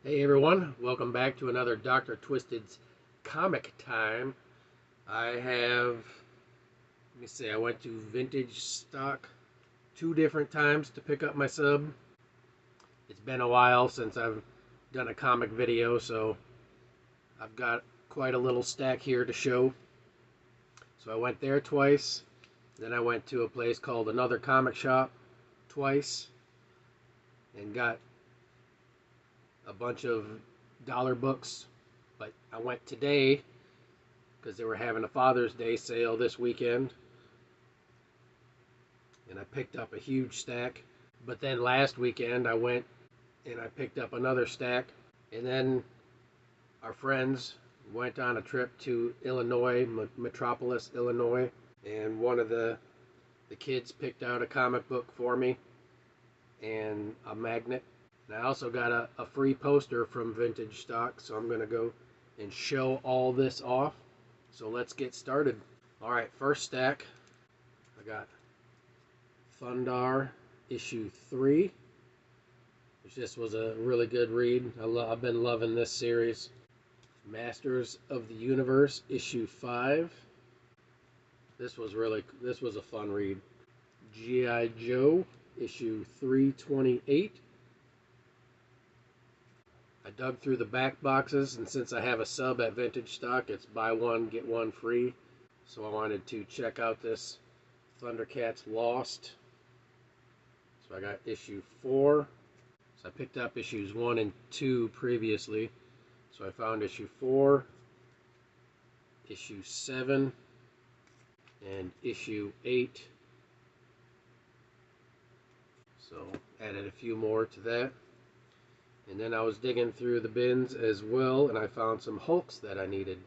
Hey everyone, welcome back to another Dr. Twisted's Comic Time. I went to Vintage Stock two different times to pick up my sub. It's been a while since I've done a comic video, so I've got quite a little stack here to show. So I went there twice, then I went to a place called Another Comic Shop twice, and got a bunch of dollar books. But I went today because they were having a Father's Day sale this weekend, and I picked up a huge stack. But then last weekend I went and I picked up another stack, and then our friends went on a trip to Illinois, Metropolis, Illinois, and one of the kids picked out a comic book for me and a magnet. And I also got a free poster from Vintage Stock, so I'm going to go and show all this off. So let's get started. All right, first stack, I got Thundarr issue 3, which this was a really good read. I've been loving this series. Masters of the Universe issue 5. This was a fun read. G.I. Joe issue 328. I dug through the back boxes, and since I have a sub at Vintage Stock, it's buy one get one free. So I wanted to check out this Thundercats Lost. So I got issue 4. So I picked up issues 1 and 2 previously. So I found issue 4, issue 7, and issue 8. So added a few more to that. And then I was digging through the bins as well, and I found some Hulks that I needed.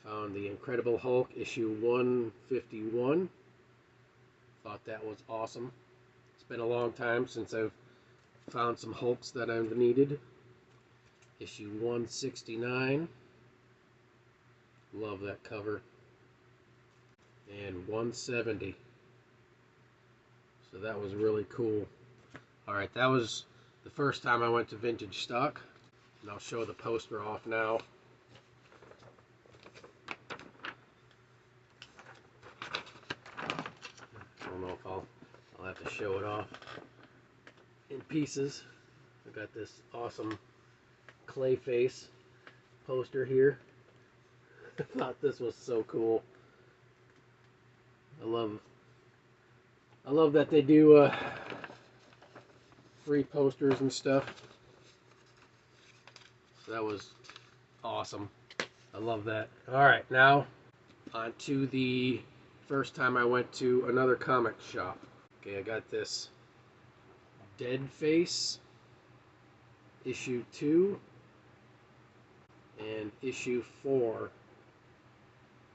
I found the Incredible Hulk issue 151. Thought that was awesome. It's been a long time since I've found some Hulks that I've needed. Issue 169. Love that cover. And 170. So that was really cool. Alright, that was the first time I went to Vintage Stock. And I'll show the poster off now. I don't know if I'll have to show it off in pieces. I got this awesome Clayface poster here. I thought this was so cool. I love that they do free posters and stuff. So that was awesome. I love that. Alright, now on to the first time I went to another comic shop. Okay, I got this Deadface issue 2 and issue 4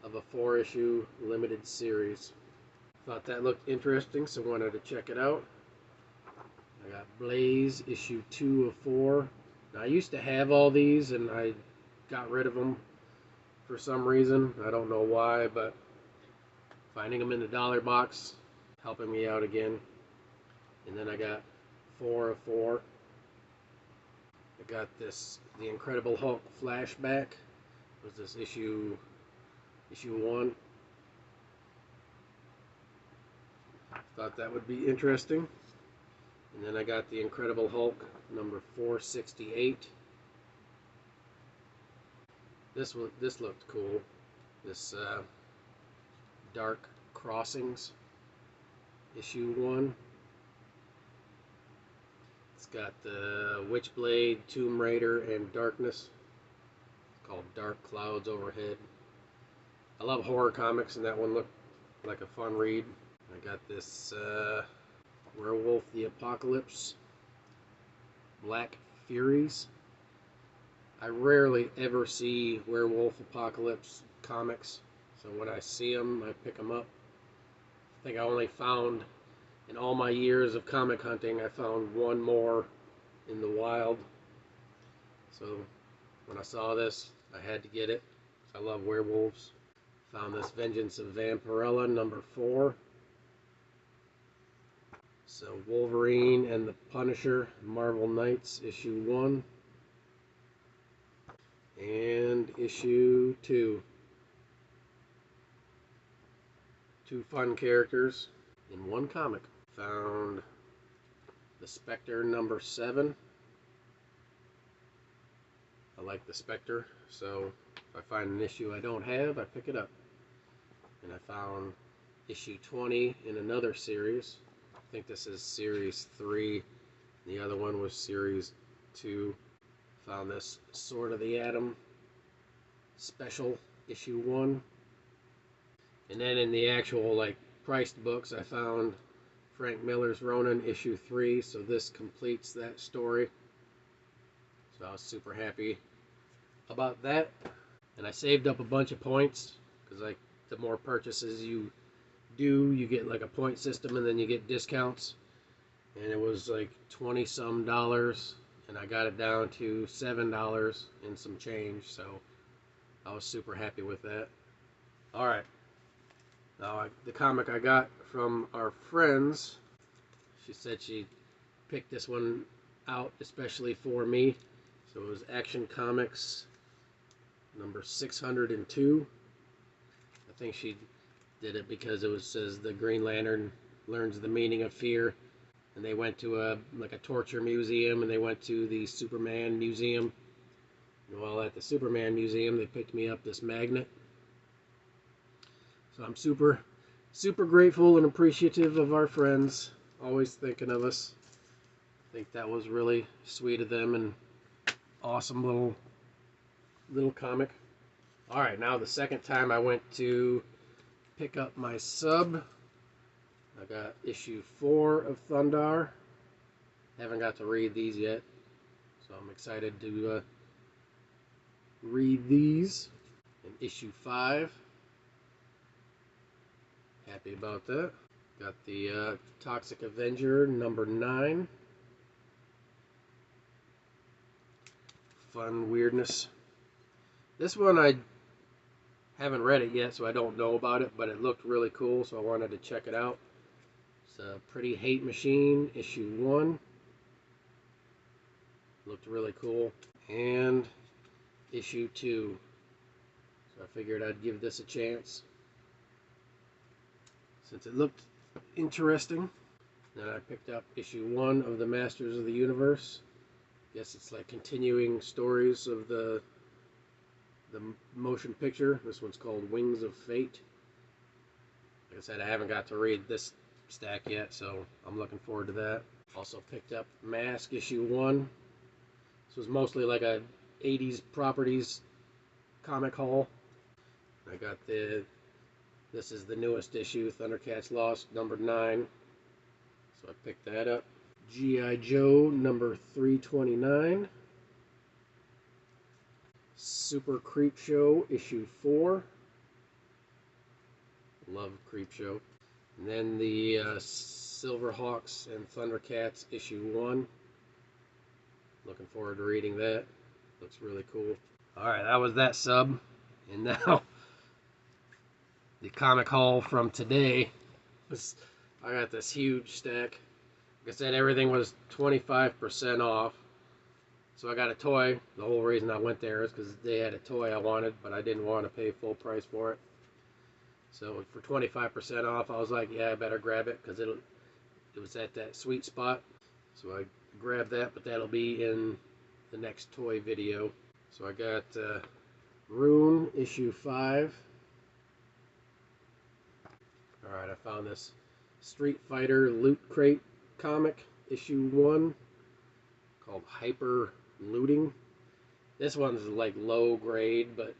of a 4-issue limited series. Thought that looked interesting, so wanted to check it out. I got Blaze issue 2 of 4. Now, I used to have all these and I got rid of them for some reason. I don't know why, but finding them in the dollar box helping me out again. And then I got 4 of 4. I got this The Incredible Hulk flashback. Was this issue 1? Thought that would be interesting. And then I got The Incredible Hulk number 468. This looked cool. This Dark Crossings issue 1. It's got the Witchblade, Tomb Raider, and Darkness. It's called Dark Clouds Overhead. I love horror comics, and that one looked like a fun read. I got this Werewolf the Apocalypse, Black Furies. I rarely ever see Werewolf Apocalypse comics, so when I see them, I pick them up. I think I only found, in all my years of comic hunting, I found one more in the wild. So when I saw this, I had to get it. I love werewolves. Found this Vengeance of Vampirella number 4. So Wolverine and the Punisher, Marvel Knights issue 1. and issue 2. 2 fun characters in one comic. Found the Spectre number 7. I like the Spectre, so if I find an issue I don't have, I pick it up. And I found issue 20 in another series. I think this is series 3. The other one was series 2. Found this Sword of the Atom special, issue 1. And then in the actual like priced books, I found Frank Miller's Ronin issue 3. So this completes that story. So I was super happy about that. And I saved up a bunch of points because like the more purchases you do, you get like a point system and then you get discounts. And it was like 20 some dollars, and I got it down to $7 and some change, so I was super happy with that. Alright, now the comic I got from our friends, she said she picked this one out especially for me. So it was Action Comics number 602. I think she did it because it says the Green Lantern learns the meaning of fear. And they went to a torture museum, and they went to the Superman museum. And while at the Superman museum, they picked me up this magnet. So I'm super grateful and appreciative of our friends, always thinking of us. I think that was really sweet of them and awesome little comic. All right, now the second time I went to pick up my sub, I got issue 4 of Thundarr. Haven't got to read these yet, so I'm excited to read these. And issue 5. Happy about that. Got the Toxic Avenger number 9. Fun weirdness. This one I haven't read it yet, so I don't know about it, but it looked really cool, so I wanted to check it out. It's a Pretty Hate Machine, issue 1. Looked really cool. And issue 2. So I figured I'd give this a chance, since it looked interesting. Then I picked up issue 1 of the Masters of the Universe. Guess it's like continuing stories of the motion picture. This one's called Wings of Fate. Like I said, I haven't got to read this stack yet, so I'm looking forward to that. Also picked up Mask issue 1. This was mostly like a 80s properties comic haul. I got this is the newest issue, Thundercats Lost number 9. So I picked that up. G.I. Joe number 329. Super Creepshow issue 4. Love Creepshow. And then the Silverhawks and Thundercats issue 1. Looking forward to reading that. Looks really cool. Alright, that was that sub. And now the comic haul from today. I got this huge stack. Like I said, everything was 25% off. So I got a toy. The whole reason I went there is because they had a toy I wanted, but I didn't want to pay full price for it. So for 25% off, I was like, yeah, I better grab it because it was at that sweet spot. So I grabbed that, but that'll be in the next toy video. So I got Rune issue 5. Alright, I found this Street Fighter Loot Crate comic, issue 1, called Hyper Looting. This one's like low grade, but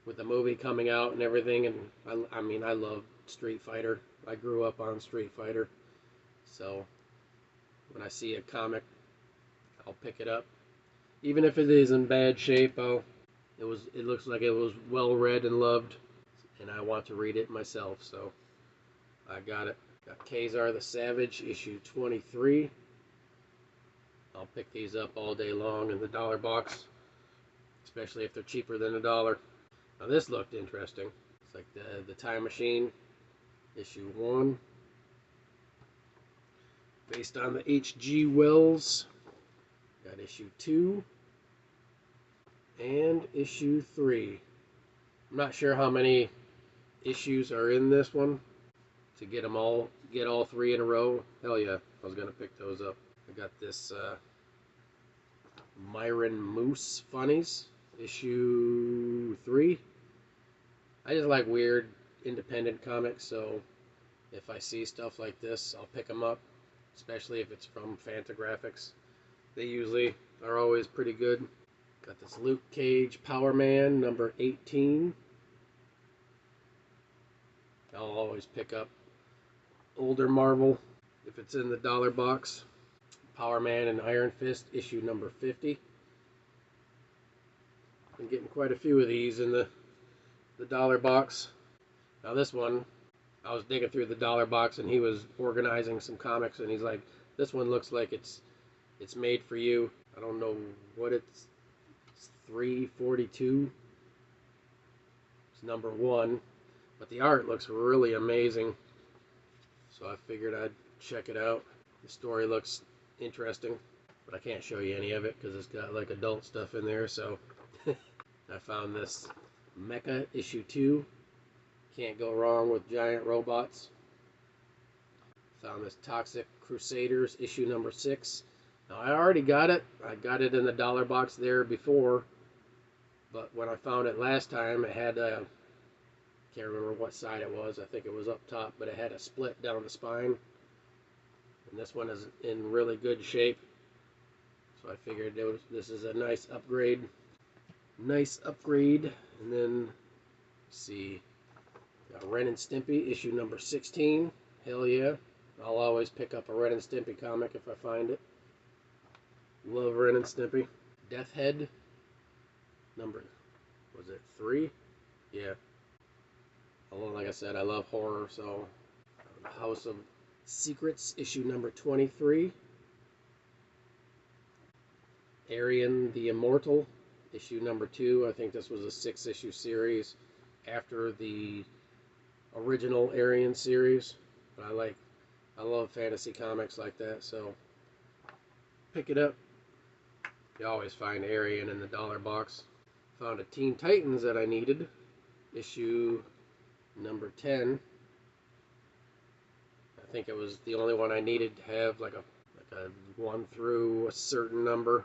with the movie coming out and everything, and I mean, I love Street Fighter. I grew up on Street Fighter, so when I see a comic, I'll pick it up. Even if it is in bad shape, it looks like it was well read and loved, and I want to read it myself, so I got it. Got Kazar the Savage, issue 23. I'll pick these up all day long in the dollar box, especially if they're cheaper than $1. Now this looked interesting. It's like the Time Machine, issue 1. Based on the H.G. Wells. Got issue 2. and issue 3. I'm not sure how many issues are in this one to get all 3 in a row. Hell yeah, I was gonna pick those up. I got this Myron Moose Funnies, issue 3. I just like weird independent comics, so if I see stuff like this, I'll pick them up, especially if it's from Fantagraphics. They usually are always pretty good. Got this Luke Cage Power Man number 18. I'll always pick up older Marvel if it's in the dollar box. Power Man and Iron Fist issue number 50. Been getting quite a few of these in the dollar box. Now this one, I was digging through the dollar box and he was organizing some comics and he's like, this one looks like it's made for you. I don't know what it's 342. It's number 1, but the art looks really amazing. So I figured I'd check it out. The story looks interesting, but I can't show you any of it because it's got like adult stuff in there. So I found this Mecha issue 2. Can't go wrong with giant robots. Found this Toxic Crusaders issue number 6. Now I already got it. I got it in the dollar box there before, but when I found it last time, it had a, can't remember what side it was. I think it was up top, but it had a split down the spine. And this one is in really good shape, so I figured this is a nice upgrade. Nice upgrade. And then let's see, got Ren and Stimpy issue number 16. Hell yeah! I'll always pick up a Ren and Stimpy comic if I find it. Love Ren and Stimpy. Death Head number, was it 3? Yeah. Although, like I said, I love horror, so House of Secrets issue number 23. Arian the Immortal issue number 2. I think this was a 6-issue series after the original Arian series, but I love fantasy comics like that, so pick it up. You always find Arian in the dollar box. Found a Teen Titans that I needed, issue number 10. I think it was the only one I needed to have like a 1 through a certain number,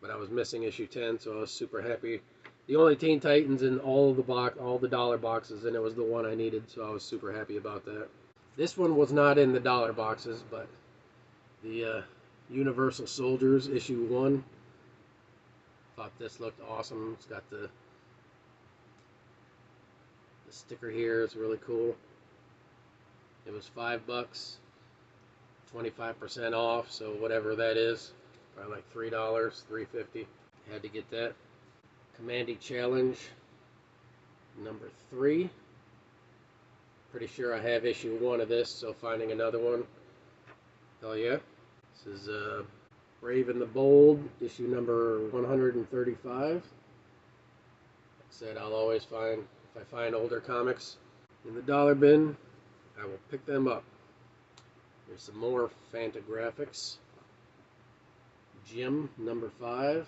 but I was missing issue 10, so I was super happy. The only Teen Titans in all the dollar boxes, and it was the one I needed, so I was super happy about that. This one was not in the dollar boxes, but the Universal Soldiers issue 1. Thought this looked awesome. It's got the sticker here. It's really cool. It was $5, 25% off, so whatever that is, probably like $3, $3.50. Had to get that. Commandy Challenge number 3. Pretty sure I have issue 1 of this, so finding another one. Hell yeah. This is Brave and the Bold, issue number 135. Like I said, I'll always find, if I find older comics in the dollar bin, I will pick them up. There's some more Fantagraphics. Jim number 5.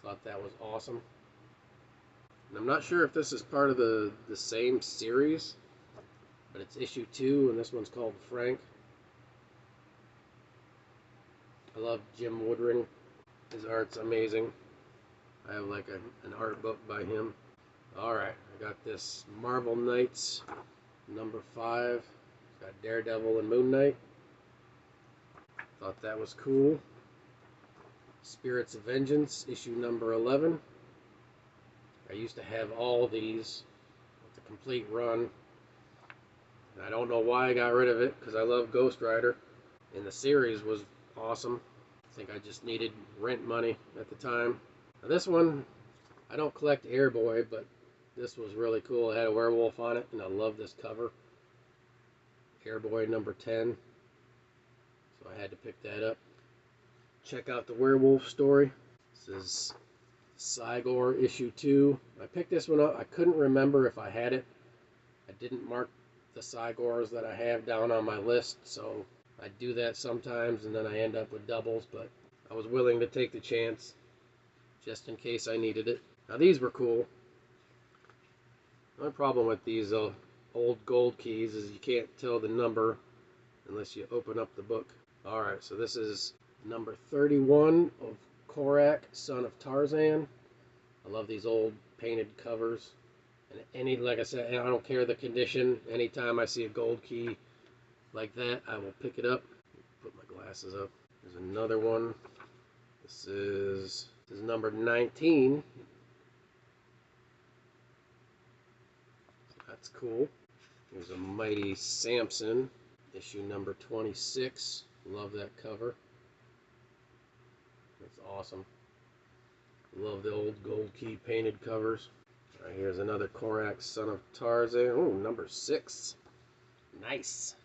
Thought that was awesome. And I'm not sure if this is part of the same series, but it's issue 2, and this one's called Frank. I love Jim Woodring. His art's amazing. I have like an art book by him. Alright, I got this Marvel Knights number 5. It's got Daredevil and Moon Knight. Thought that was cool. Spirits of Vengeance issue number 11. I used to have all these with the complete run, and I don't know why I got rid of it, because I love Ghost Rider, and the series was awesome. I think I just needed rent money at the time. Now this one, I don't collect Airboy, but this was really cool. It had a werewolf on it, and I love this cover. Airboy number 10. So I had to pick that up. Check out the werewolf story. This is Cygor issue 2. I picked this one up. I couldn't remember if I had it. I didn't mark the Cygors that I have down on my list, so I do that sometimes and then I end up with doubles, but I was willing to take the chance. just in case I needed it. Now these were cool. The only problem with these old gold keys is you can't tell the number unless you open up the book. Alright, so this is number 31 of Korak, Son of Tarzan. I love these old painted covers. And like I said, I don't care the condition. Anytime I see a gold key like that, I will pick it up. Put my glasses up. There's another one. This is number 19. That's cool. There's a Mighty Samson, issue number 26. Love that cover. That's awesome. Love the old gold key painted covers. Alright, here's another Korak, Son of Tarzan. Oh, number 6. Nice.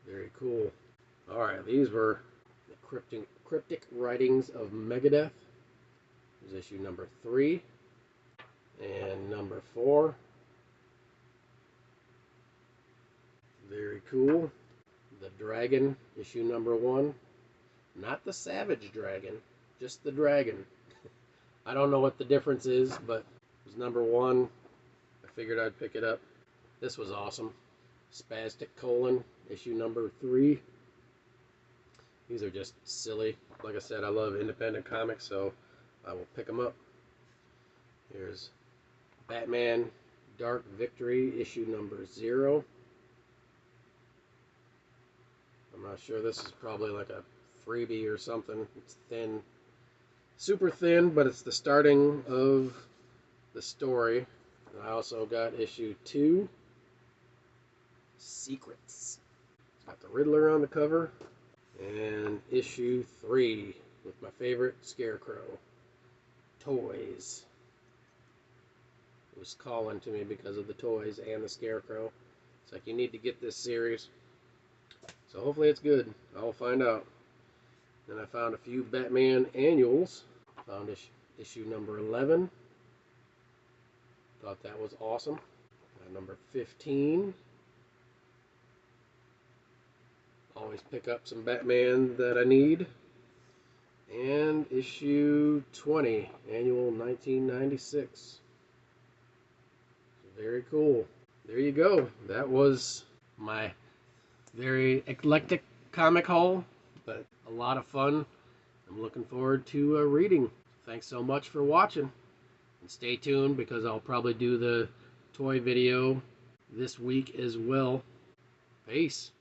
Very cool. Alright, these were the cryptic writings of Megadeth. Here's issue number 3. And number 4. Very cool. The Dragon, issue number 1. Not the Savage Dragon, just the Dragon. I don't know what the difference is, but it was number 1. I figured I'd pick it up. This was awesome. Spastic Colon, issue number 3. These are just silly. Like I said, I love independent comics, so I will pick them up. Here's Batman Dark Victory, issue number 0. I'm not sure. This is probably like a freebie or something. It's thin. Super thin, but it's the starting of the story. And I also got issue 2. Secrets. It's got the Riddler on the cover. And issue 3 with my favorite Scarecrow. Toys. It was calling to me because of the toys and the Scarecrow. It's like, you need to get this series. So hopefully it's good. I'll find out. Then I found a few Batman annuals. Found issue number 11. Thought that was awesome. Number 15. Always pick up some Batman that I need. And issue 20, annual 1996. Very cool. There you go. That was my very eclectic comic haul, but a lot of fun. I'm looking forward to reading. Thanks so much for watching. And stay tuned because I'll probably do the toy video this week as well. Peace.